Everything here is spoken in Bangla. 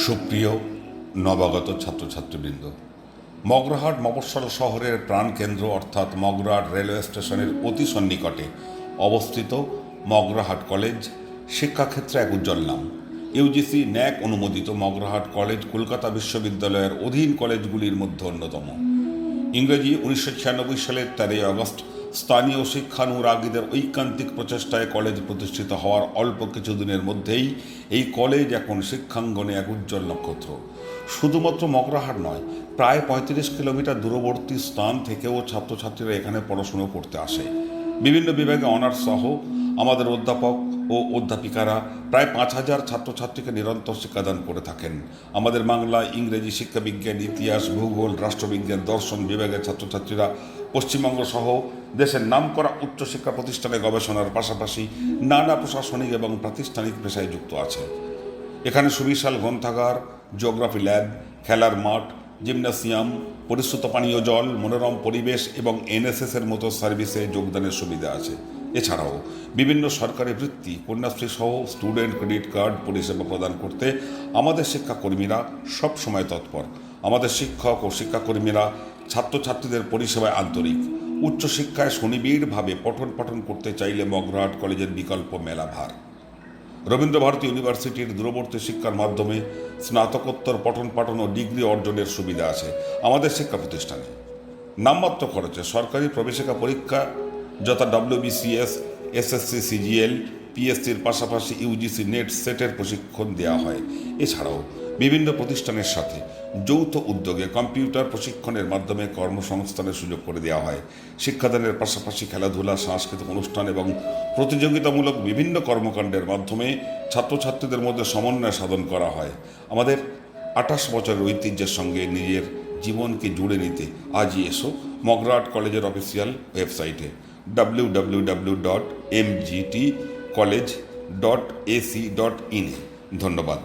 সুপ্রিয় নবাগত ছাত্রছাত্রীবৃন্দ, মগরাহাট মফস্বল শহরের প্রাণকেন্দ্র অর্থাৎ মগরাহাট রেলওয়ে স্টেশনের অতি সন্নিকটে অবস্থিত মগরাহাট কলেজ শিক্ষাক্ষেত্রে এক উজ্জ্বল নাম। ইউজিসি ন্যাক অনুমোদিত মগরাহাট কলেজ কলকাতা বিশ্ববিদ্যালয়ের অধীন কলেজগুলির মধ্যে অন্যতম। ইংরেজি 1996 সালের 13 আগস্ট স্থানীয় শিক্ষানুরাগীদের ঐকান্তিক প্রচেষ্টায় কলেজ প্রতিষ্ঠিত হওয়ার অল্প কিছুদিনের মধ্যেই এই কলেজ এখন শিক্ষাঙ্গনে এক উজ্জ্বল নক্ষত্র। শুধুমাত্র মগরাহাট নয়, প্রায় 35 কিলোমিটার দূরবর্তী স্থান থেকেও ছাত্রছাত্রীরা এখানে পড়াশুনো করতে আসে। বিভিন্ন বিভাগে অনার্স সহ আমাদের অধ্যাপক ও অধ্যাপিকারা প্রায় 5000 ছাত্রছাত্রীকে নিরন্তর শিক্ষাদান করে থাকেন। আমাদের বাংলা, ইংরেজি, শিক্ষাবিজ্ঞান, ইতিহাস, ভূগোল, রাষ্ট্রবিজ্ঞান, দর্শন বিভাগের ছাত্রছাত্রীরা পশ্চিমবঙ্গ সহ দেশের নামকরা উচ্চশিক্ষা প্রতিষ্ঠানে গবেষণার পাশাপাশি নানা প্রশাসনিক এবং প্রাতিষ্ঠানিক পেশায় যুক্ত আছে। এখানে সুবিশাল গ্রন্থাগার, জিওগ্রাফি ল্যাব, খেলার মাঠ, জিমনাসিয়াম, পরিশ্রুত পানীয় জল, মনোরম পরিবেশ এবং এনএসএসের মতো সার্ভিসে যোগদানের সুবিধা আছে। এছাড়াও বিভিন্ন সরকারি বৃত্তি, কন্যাশ্রী সহ স্টুডেন্ট ক্রেডিট কার্ড পরিষেবা প্রদান করতে আমাদের শিক্ষাকর্মীরা সবসময় তৎপর। আমাদের শিক্ষক ও শিক্ষাকর্মীরা ছাত্রছাত্রীদের পরিষেবায় আন্তরিক। উচ্চশিক্ষায় সুনিবিড়ভাবে পঠন পাঠন করতে চাইলে মগরাহাট কলেজের বিকল্প মেলাভার। রবীন্দ্রভারতী ইউনিভার্সিটির দূরবর্তী শিক্ষার মাধ্যমে স্নাতকোত্তর পঠন পাঠন ও ডিগ্রি অর্জনের সুবিধা আছে আমাদের শিক্ষা প্রতিষ্ঠানে। নামমাত্র খরচে সরকারি প্রবেশিকা পরীক্ষা যথা WBCS, SSC, CGL, PSCর পাশাপাশি ইউজিসি নেট সেটের প্রশিক্ষণ দেওয়া হয়। এছাড়াও বিভিন্ন প্রতিষ্ঠানের সাথে যৌথ উদ্যোগে কম্পিউটার প্রশিক্ষণের মাধ্যমে কর্মসংস্থানের সুযোগ করে দেওয়া হয়। শিক্ষাদানের পাশাপাশি খেলাধুলা, সাংস্কৃতিক অনুষ্ঠান এবং প্রতিযোগিতামূলক বিভিন্ন কর্মকাণ্ডের মাধ্যমে ছাত্রছাত্রীদের মধ্যে সমন্বয় সাধন করা হয়। আমাদের 28 বছরের ঐতিহ্যের সঙ্গে নিজের জীবনকে জুড়ে নিতে আজই এসো মগরাহাট কলেজের অফিসিয়াল ওয়েবসাইটে www.mgtcollege.ac.in। ধন্যবাদ।